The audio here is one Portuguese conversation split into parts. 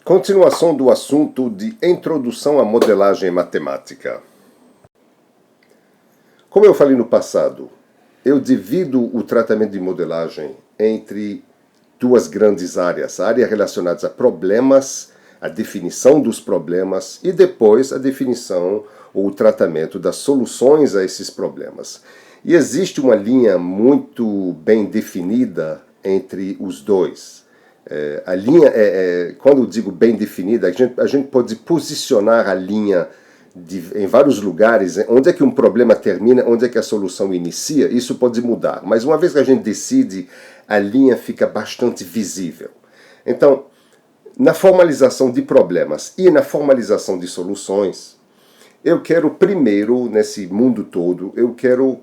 Continuação do assunto de introdução à modelagem matemática. Como eu falei no passado, eu divido o tratamento de modelagem entre duas grandes áreas. Áreas relacionadas a problemas, a definição dos problemas e depois a definição ou o tratamento das soluções a esses problemas. E existe uma linha muito bem definida entre os dois. A linha, quando eu digo bem definida, a gente pode posicionar a linha em vários lugares, onde é que um problema termina, onde é que a solução inicia, isso pode mudar. Mas uma vez que a gente decide, a linha fica bastante visível. Então, na formalização de problemas e na formalização de soluções, eu quero primeiro, nesse mundo todo, eu quero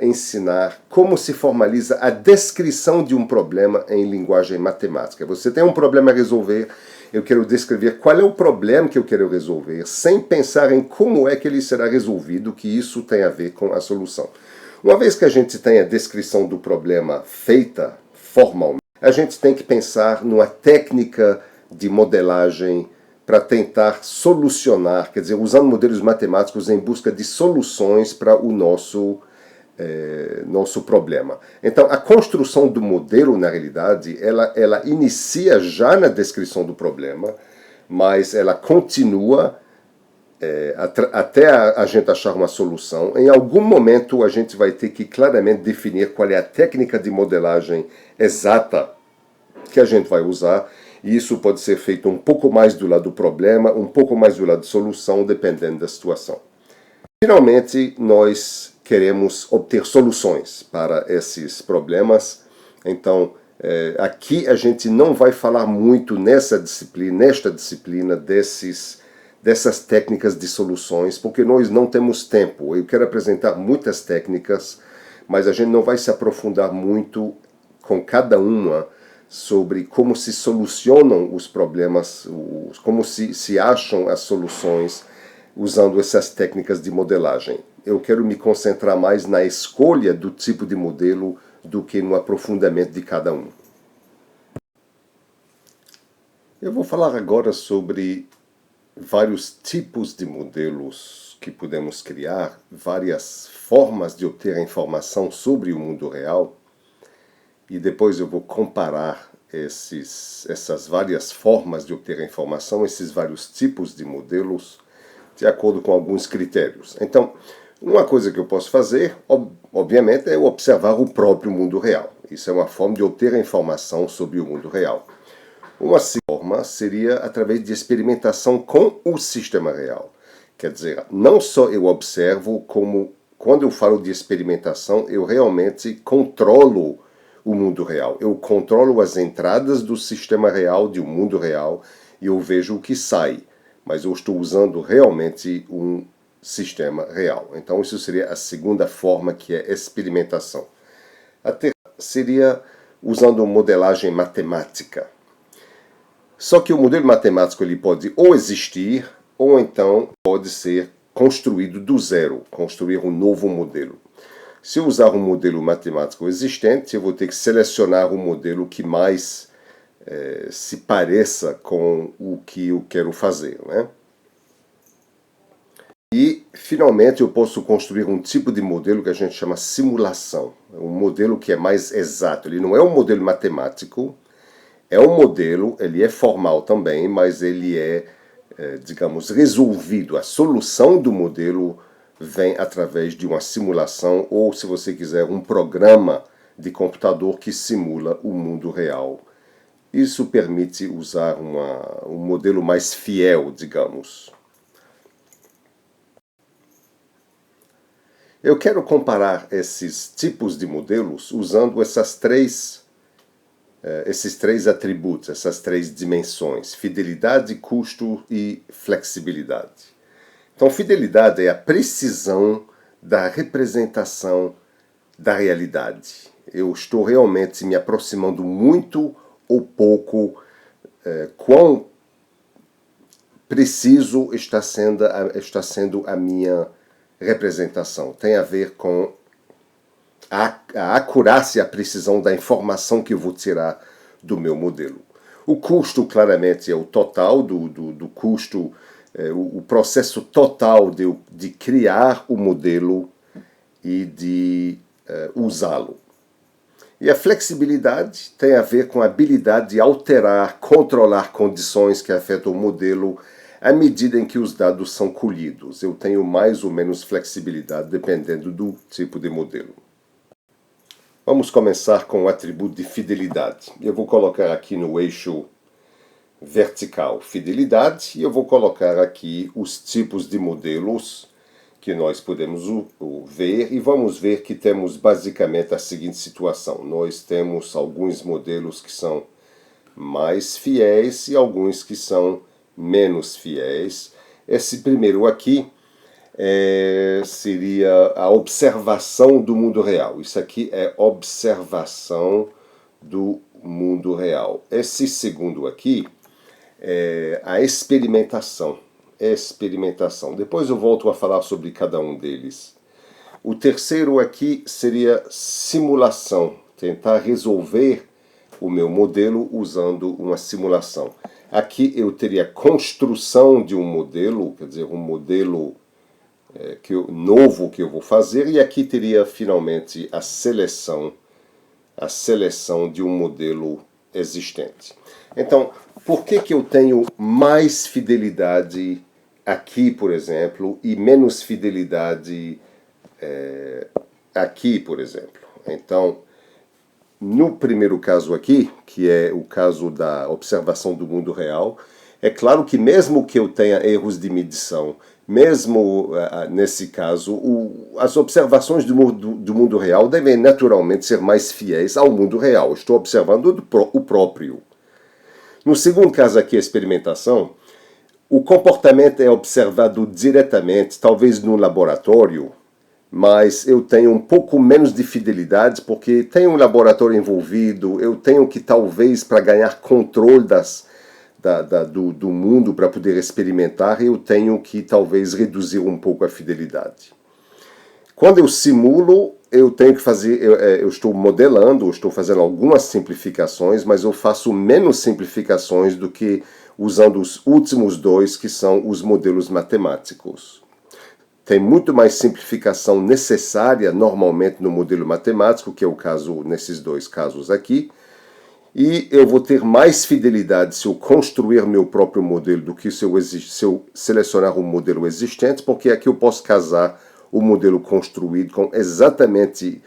ensinar como se formaliza a descrição de um problema em linguagem matemática. Você tem um problema a resolver, eu quero descrever qual é o problema que eu quero resolver, sem pensar em como é que ele será resolvido, que isso tem a ver com a solução. Uma vez que a gente tem a descrição do problema feita formalmente, a gente tem que pensar numa técnica de modelagem para tentar solucionar, quer dizer, usando modelos matemáticos em busca de soluções para o nosso problema. Então, a construção do modelo, na realidade, ela inicia já na descrição do problema, mas ela continua até a gente achar uma solução. Em algum momento, a gente vai ter que claramente definir qual é a técnica de modelagem exata que a gente vai usar, e isso pode ser feito um pouco mais do lado do problema, um pouco mais do lado da solução, dependendo da situação. Finalmente, nós queremos obter soluções para esses problemas. Então, aqui a gente não vai falar muito nesta disciplina dessas técnicas de soluções, porque nós não temos tempo. Eu quero apresentar muitas técnicas, mas a gente não vai se aprofundar muito com cada uma sobre como se solucionam os problemas, como se acham as soluções usando essas técnicas de modelagem. Eu quero me concentrar mais na escolha do tipo de modelo do que no aprofundamento de cada um. Eu vou falar agora sobre vários tipos de modelos que podemos criar, várias formas de obter a informação sobre o mundo real, e depois eu vou comparar essas várias formas de obter a informação, esses vários tipos de modelos, de acordo com alguns critérios. Então, uma coisa que eu posso fazer, obviamente, é observar o próprio mundo real. Isso é uma forma de obter a informação sobre o mundo real. Uma forma seria através de experimentação com o sistema real. Quer dizer, não só eu observo, como quando eu falo de experimentação, eu realmente controlo o mundo real. Eu controlo as entradas do sistema real, do mundo real, e eu vejo o que sai. Mas eu estou usando realmente um sistema real. Então, isso seria a segunda forma, que é experimentação. A terceira seria usando modelagem matemática. Só que o modelo matemático ele pode ou existir, ou então pode ser construído do zero, construir um novo modelo. Se eu usar um modelo matemático existente, eu vou ter que selecionar o modelo que mais se pareça com o que eu quero fazer, né? E, finalmente, eu posso construir um tipo de modelo que a gente chama simulação. Um modelo que é mais exato. Ele não é um modelo matemático, é um modelo, ele é formal também, mas ele digamos, resolvido. A solução do modelo vem através de uma simulação, ou, se você quiser, um programa de computador que simula o mundo real. Isso permite usar um modelo mais fiel, digamos. Eu quero comparar esses tipos de modelos usando esses três atributos, essas três dimensões: fidelidade, custo e flexibilidade. Então, fidelidade é a precisão da representação da realidade. Eu estou realmente me aproximando muito ou pouco, quão preciso está sendo a minha representação. Tem a ver com a acurácia, a precisão da informação que eu vou tirar do meu modelo. O custo, claramente, é o total do custo, o processo total de criar o modelo e de usá-lo. E a flexibilidade tem a ver com a habilidade de alterar, controlar condições que afetam o modelo à medida em que os dados são colhidos. Eu tenho mais ou menos flexibilidade dependendo do tipo de modelo. Vamos começar com o atributo de fidelidade. Eu vou colocar aqui no eixo vertical fidelidade e eu vou colocar aqui os tipos de modelos que nós podemos ver e vamos ver que temos basicamente a seguinte situação. Nós temos alguns modelos que são mais fiéis e alguns que são menos fiéis. Esse primeiro aqui seria a observação do mundo real. Isso aqui é observação do mundo real. Esse segundo aqui é a experimentação. Depois eu volto a falar sobre cada um deles. O terceiro aqui seria simulação. Tentar resolver o meu modelo usando uma simulação. Aqui eu teria construção de um modelo, quer dizer, um modelo novo que eu vou fazer, e aqui teria finalmente a seleção de um modelo existente. Então, por que eu tenho mais fidelidade aqui, por exemplo, e menos fidelidade aqui, por exemplo? Então, no primeiro caso aqui, que é o caso da observação do mundo real, é claro que mesmo que eu tenha erros de medição, mesmo nesse caso, as observações do mundo real devem naturalmente ser mais fiéis ao mundo real. Estou observando o próprio. No segundo caso aqui, a experimentação, o comportamento é observado diretamente, talvez no laboratório, mas eu tenho um pouco menos de fidelidade porque tem um laboratório envolvido, eu tenho que talvez, para ganhar controle do mundo, para poder experimentar, eu tenho que talvez reduzir um pouco a fidelidade. Quando eu simulo, eu tenho que fazer, eu estou modelando, eu estou fazendo algumas simplificações, mas eu faço menos simplificações do que usando os últimos dois, que são os modelos matemáticos. Tem muito mais simplificação necessária normalmente no modelo matemático, que é o caso nesses dois casos aqui, e eu vou ter mais fidelidade se eu construir meu próprio modelo do que se eu selecionar um modelo existente, porque aqui eu posso casar o modelo construído com exatamente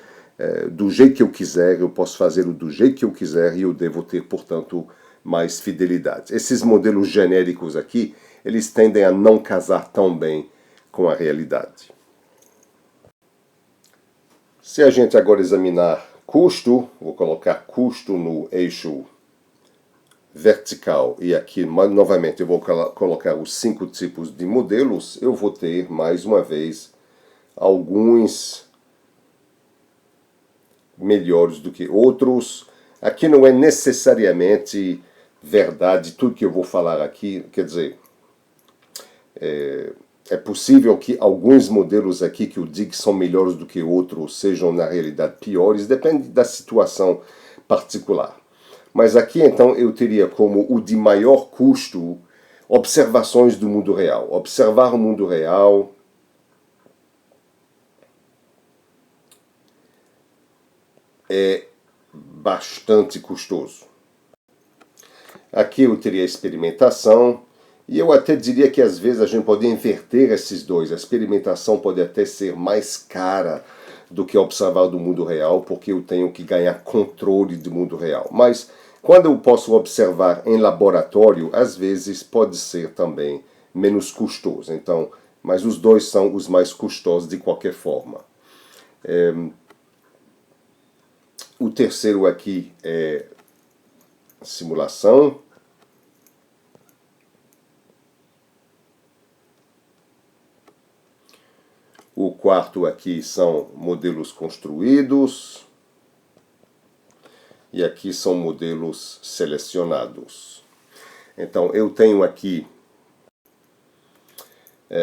do jeito que eu quiser, eu posso fazê-lo do jeito que eu quiser e eu devo ter, portanto, mais fidelidade. Esses modelos genéricos aqui, eles tendem a não casar tão bem com a realidade. Se a gente agora examinar custo, vou colocar custo no eixo vertical e aqui novamente eu vou colocar os 5 tipos de modelos, eu vou ter mais uma vez alguns melhores do que outros. Aqui não é necessariamente verdade tudo que eu vou falar aqui, quer dizer, é possível que alguns modelos aqui que eu digo que são melhores do que outros sejam na realidade piores, depende da situação particular. Mas aqui então eu teria como o de maior custo observações do mundo real. Observar o mundo real é bastante custoso. Aqui eu teria a experimentação, e eu até diria que às vezes a gente pode inverter esses dois. A experimentação pode até ser mais cara do que observar do mundo real, porque eu tenho que ganhar controle do mundo real. Mas quando eu posso observar em laboratório, às vezes pode ser também menos custoso. Então, mas os dois são os mais custosos de qualquer forma. O terceiro aqui é simulação. O quarto aqui são modelos construídos. E aqui são modelos selecionados. Então, eu tenho aqui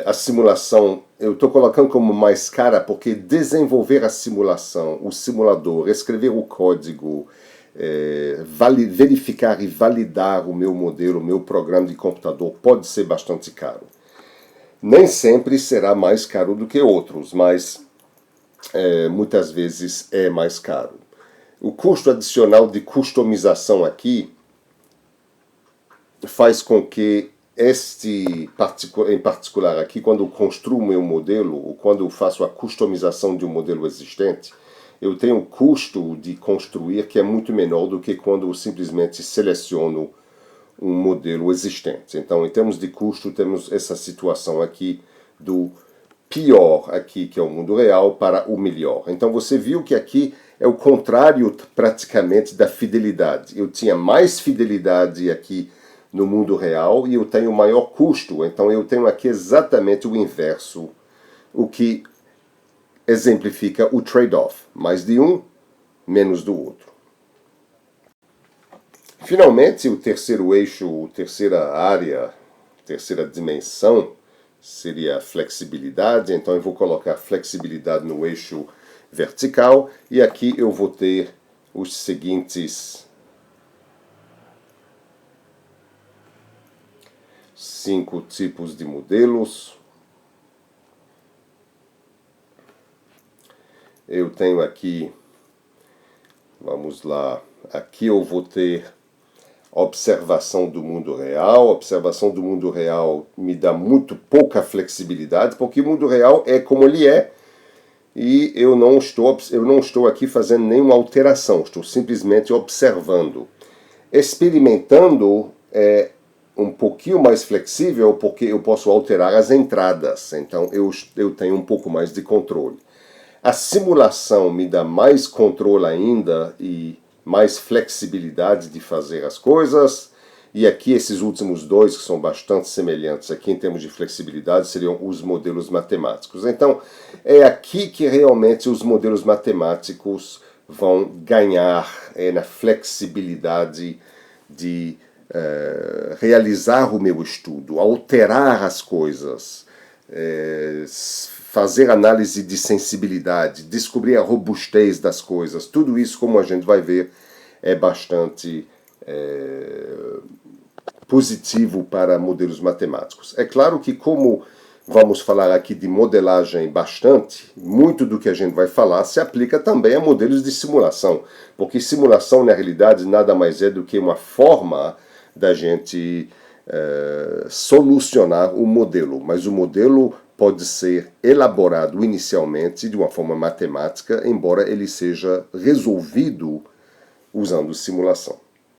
a simulação, eu estou colocando como mais cara porque desenvolver a simulação, o simulador, escrever o código, verificar e validar o meu modelo, o meu programa de computador pode ser bastante caro. Nem sempre será mais caro do que outros, mas muitas vezes é mais caro. O custo adicional de customização aqui faz com que em particular aqui, quando eu construo o meu modelo, ou quando eu faço a customização de um modelo existente, eu tenho um custo de construir que é muito menor do que quando eu simplesmente seleciono um modelo existente. Então, em termos de custo, temos essa situação aqui do pior aqui, que é o mundo real, para o melhor. Então, você viu que aqui é o contrário praticamente da fidelidade. Eu tinha mais fidelidade aqui no mundo real e eu tenho maior custo. Então, eu tenho aqui exatamente o inverso, o que exemplifica o trade-off. Mais de um, menos do outro. Finalmente, o terceiro eixo, terceira área, terceira dimensão seria a flexibilidade. Então eu vou colocar flexibilidade no eixo vertical e aqui eu vou ter os seguintes 5 tipos de modelos. Eu tenho aqui, vamos lá, aqui eu vou ter observação do mundo real. A observação do mundo real me dá muito pouca flexibilidade, porque o mundo real é como ele é e eu não estou aqui fazendo nenhuma alteração, estou simplesmente observando. Experimentando é um pouquinho mais flexível, porque eu posso alterar as entradas, então eu tenho um pouco mais de controle. A simulação me dá mais controle ainda e mais flexibilidade de fazer as coisas, e aqui esses últimos dois, que são bastante semelhantes aqui em termos de flexibilidade, seriam os modelos matemáticos. Então, é aqui que realmente os modelos matemáticos vão ganhar na flexibilidade de realizar o meu estudo, alterar as coisas, fazer análise de sensibilidade, descobrir a robustez das coisas. Tudo isso, como a gente vai ver, é bastante positivo para modelos matemáticos. É claro que, como vamos falar aqui de modelagem bastante, muito do que a gente vai falar se aplica também a modelos de simulação, porque simulação, na realidade, nada mais é do que uma forma da gente solucionar o modelo, mas o modelo pode ser elaborado inicialmente de uma forma matemática, embora ele seja resolvido usando simulação.